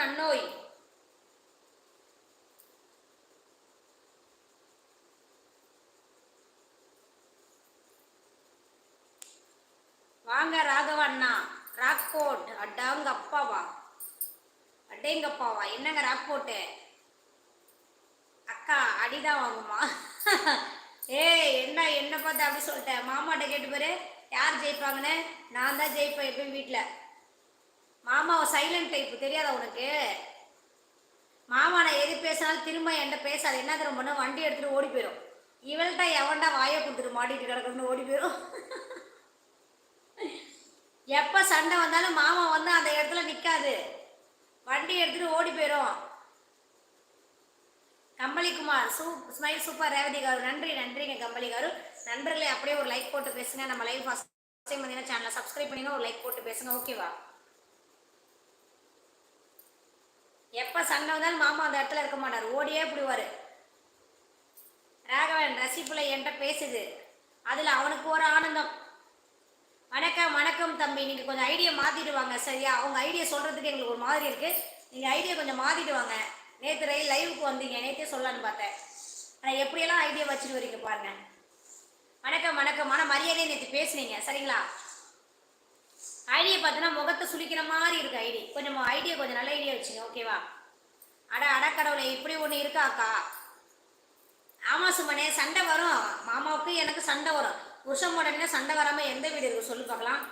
நன்னோய். வாங்க ராகவ அண்ணா. ராக்போர்ட். அடாங்கப்பாவா, அடேங்கப்பாவா, என்னங்க ராக்போர்ட்டு அக்கா அடிதான் வாங்குமா? ஏய் என்ன பார்த்து அப்படி சொல்லிட்டேன். மாமாட்ட கேட்டு பாரு யார் ஜெயிப்பாங்கன்னு. நான் தான் ஜெயிப்பேன் எப்பயும் வீட்டில். மாமா சைலண்ட் டைப் தெரியாதா உனக்கு? மாமா நான் எது பேசினாலும் திரும்ப என்கிட்ட பேசாது. என்ன தரம் பண்ண, வண்டி எடுத்துட்டு ஓடி போயிடும். இவள்கிட்ட எவன்டா வாயை கொடுத்துட்டு மாட்டிட்டு கிடக்கணும்னு ஓடி போயிடும். எப்போ சண்டை வந்தாலும் மாமா வந்து அந்த இடத்துல நிற்காது, வண்டி எடுத்துட்டு ஓடி போயிடும். கம்பளிக்குமார் ஸ்மைல் சூப்பர். ரேவதி காரு நன்றிங்க கம்பளி காரு. நண்பர்களே அப்படியே ஒரு லைக் போட்டு பேசுங்க. நம்ம லைவ் ஃபர்ஸ்ட் டைம் பார்த்தீங்கன்னா சேனலை சப்ஸ்கிரைப் பண்ணிங்க, ஒரு லைக் போட்டு பேசுங்க. ஓகேவா? எப்போ சண்டை வந்தாலும் மாமா அந்த இடத்துல இருக்க மாட்டார், ஓடியே போடுவார். ராகவன் ரசிப்புல என்கிட்ட பேசுது, அதில் அவனுக்கு ஒரு ஆனந்தம். வணக்கம் வணக்கம் தம்பி. நீங்கள் கொஞ்சம் ஐடியா மாற்றிட்டு வாங்க சரியா? அவங்க ஐடியா சொல்கிறதுக்கு எங்களுக்கு ஒரு மாதிரி இருக்குது. நீங்கள் ஐடியா கொஞ்சம் மாற்றிட்டு வாங்க. நேற்று லைவுக்கு வந்தீங்க, நேற்றே சொல்லலான்னு பார்த்தேன். ஆனால் எப்படியெல்லாம் ஐடியா வச்சுட்டு வரீங்க பாருங்க. வணக்கம் வணக்கம். ஆனால் மரியாதையை நேற்று பேசுனீங்க சரிங்களா? ஐடியா பார்த்தோன்னா முகத்தை சுழிக்கிற மாதிரி இருக்கு ஐடி. கொஞ்சம் ஐடியா கொஞ்சம் நல்ல ஐடியா வச்சுங்க ஓகேவா? அடக்கடவுளை இப்படி ஒன்று இருக்காக்கா. ஆமாம் சுமனே, சண்டை வரும். மாமாவுக்கு எனக்கு சண்டை வரும். புருஷன் உடனே சண்டை வராமல் எந்த வீடு இருக்கு சொல்லு பார்க்கலாம்?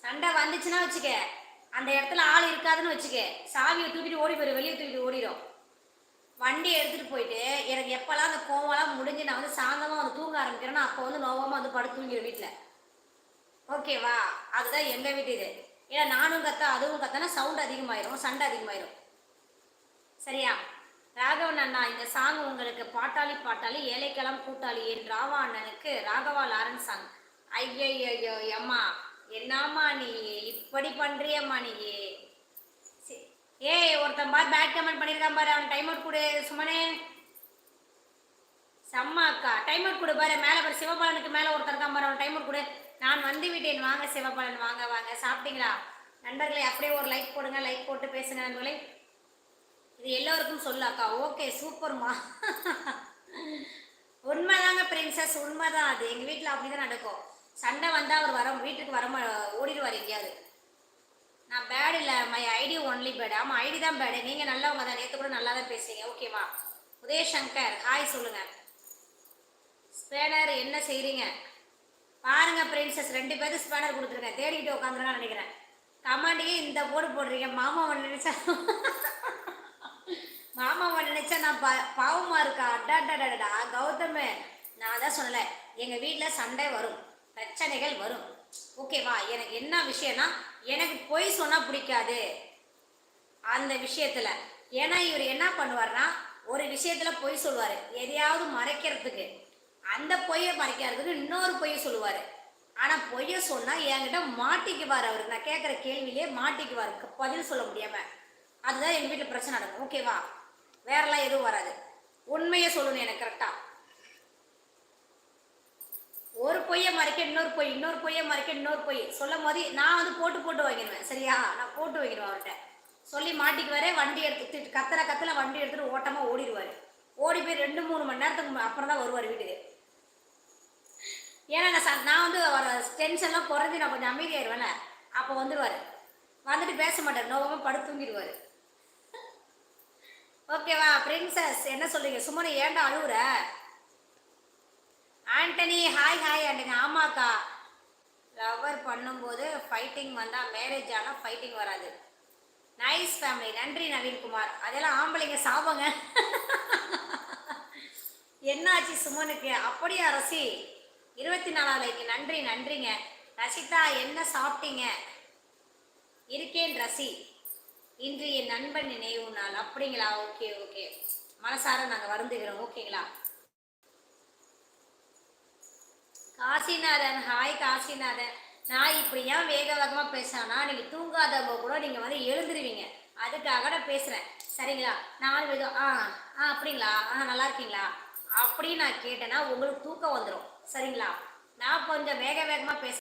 சண்டை வந்துச்சுன்னா வச்சுக்க, அந்த இடத்துல ஆள் இருக்காதுன்னு வச்சுக்க, சாவியை தூக்கிட்டு ஓடி போயிடும், வெளியே தூக்கிட்டு ஓடிடும். வண்டி எடுத்துகிட்டு போயிட்டு எனக்கு எப்போல்லாம் அந்த கோவம்லாம் முடிஞ்சு நான் வந்து சாந்தமாக வந்து தூங்க ஆரம்பிக்கிறேன்னா அப்போ வந்து நோவமாக வந்து படுத்து தூங்கிடும் வீட்டில். ஓகேவா? அதுதான் எங்கள் வீட்டு இது. ஏன்னா நானும் கத்தா அதுவும் கத்தானா சவுண்ட் அதிகமாயிரும், சண்டை அதிகமாயிரும். சரியா? ராகவன் அண்ணா, இந்த சாங் உங்களுக்கு பாட்டாளி ஏழைக்கெல்லாம் கூட்டாளி என் ராவா அண்ணனுக்கு ராகவா லாரன்ஸ் சாங். ஐயோ அம்மா, என்னம்மா நீ இப்படி பண்றியம்மா நீ? ஏய் ஒருத்தன் பார் பேட் கமெண்ட் பண்ணியிருக்கான் பாரு, அவன் டைம் அவுட் கொடு சுமனே. செம்ம அக்கா, டைம் அவுட் கொடு பாரு. மேலே பாரு சிவபாலனுக்கு மேலே ஒருத்தர் இருக்கான் பாரு, அவன் டைம் அவுட் கொடு. நான் வந்து விட்டேன். வாங்க சிவபாலன், வாங்க வாங்க. சாப்பிட்டீங்களா நண்பர்களே? அப்படியே ஒரு லைக் போடுங்க, லைக் போட்டு பேசுங்க நண்பர்களே. இது எல்லோருக்கும் சொல்லாக்கா. ஓகே சூப்பர்மா. உண்மைதாங்க பிரின்சஸ், உண்மைதான். அது எங்கள் வீட்டில் அப்படி தான் நடக்கும். சண்டை வந்தால் அவர் வீட்டுக்கு ஓடிடுவார் எங்கேயாவது. நான் பேட் இல்லை, மை ஐடி ஒன்லி பேட். ஆமாம் ஐடி தான் பேடு. நீங்கள் நல்லவங்க தான், நேற்று கூட நல்லா தான் பேசுறீங்க ஓகேவா? உதயசங்கர் ஹாய் சொல்லுங்கள். ஸ்பேனர் என்ன செய்கிறீங்க பாருங்க பிரின்சஸ், 2 பேருக்கு ஸ்பேனர் கொடுத்துருக்கேன், தேடிக்கிட்டு உட்காந்துருக்கான்னு நினைக்கிறேன். கமாண்டியே இந்த போடுறீங்க. மாமாவை நினைச்சா நான் பாவமாக இருக்கா? அடாடா கௌதம், நான் தான் சொன்னல, எங்கள் வீட்டில் சண்டை வரும், பிரச்சனைகள் வரும் ஓகேவா? எனக்கு என்ன விஷயம்னா, எனக்கு பொய் சொன்னால் பிடிக்காது அந்த விஷயத்தில். ஏன்னா இவர் என்ன பண்ணுவார்னா, ஒரு விஷயத்தில் பொய் சொல்லுவார் எதையாவது மறைக்கிறதுக்கு. அந்த பொய்யை மறைக்கிறதுக்கு இன்னொரு பொய்யை சொல்லுவார். ஆனால் பொய்யை சொன்னால் என்கிட்ட மாட்டிக்குவார். அவர் நான் கேட்குற கேள்வியிலே மாட்டிக்குவார், பதில் சொல்ல முடியாமல். அதுதான் எங்கள் வீட்டில் பிரச்சனை நடக்கும் ஓகேவா? வேறெல்லாம் எதுவும் வராது. உண்மையை சொல்லணும் எனக்கு கரெக்டாக. ஒரு பொய்யை மறைக்க இன்னொரு பொய், இன்னொரு பொய்யை மறைக்க இன்னொரு பொய் சொல்லும் போது நான் வந்து போட்டு வாங்கிடுவேன் சரியா? நான் போட்டு வாங்கிடுவேன் அவர்கிட்ட. சொல்லி மாட்டிக்குவாரு. வண்டி எடுத்து கத்தல வண்டி எடுத்துட்டு ஓட்டமாக ஓடிடுவார். ஓடி போய் 2-3 மணி நேரத்துக்கு அப்புறம் தான் வருவார் வீட்டுக்கு. ஏன்னா நான் வந்து டென்ஷன்லாம் குறைஞ்சி நான் கொஞ்சம் அமைதியாயிருவேன்ல, அப்போ வந்துடுவார். வந்துட்டு பேச மாட்டார், நோவமாக படுத்து தூங்கிடுவார். ஓகேவா? பிரின்சஸ் என்ன சொல்றீங்க? சுமனை ஏன்டா அழுவுற? ஆண்டனி ஹாய் ஆண்டனி. ஆமாக்கா, லவர் பண்ணும்போது ஃபைட்டிங் வந்தால் மேரேஜ் ஆனால் ஃபைட்டிங் வராது. Nice family. நன்றி நவீன்குமார். அதெல்லாம் ஆம்பளைங்க சாபங்க. என்னாச்சு சுமனுக்கு? அப்படியா ரசி? 24 லைக்கு நன்றிங்க. ரசிதா என்ன சாப்பிட்டீங்க? இருக்கேன் ரசி. இன்று என் நண்பன் நினைவு நாள். அப்படிங்களா? ஓகே மனசார நாங்கள் வருந்துகிறோம் ஓகேங்களா? காசிநாதன் ஹாய் காசிநாதன். நான் இப்படி ஏன் வேகமாக பேசுறேன்னா, நீங்கள் தூங்காதவங்க கூட நீங்கள் வந்து எழுந்துருவீங்க, அதுக்காக நான் பேசுகிறேன் சரிங்களா? நான் அப்படிங்களா? நல்லா இருக்கீங்களா அப்படின்னு நான் கேட்டேன்னா உங்களுக்கு தூக்கம் வந்துடும் சரிங்களா? நான் கொஞ்சம் வேகமாக பேச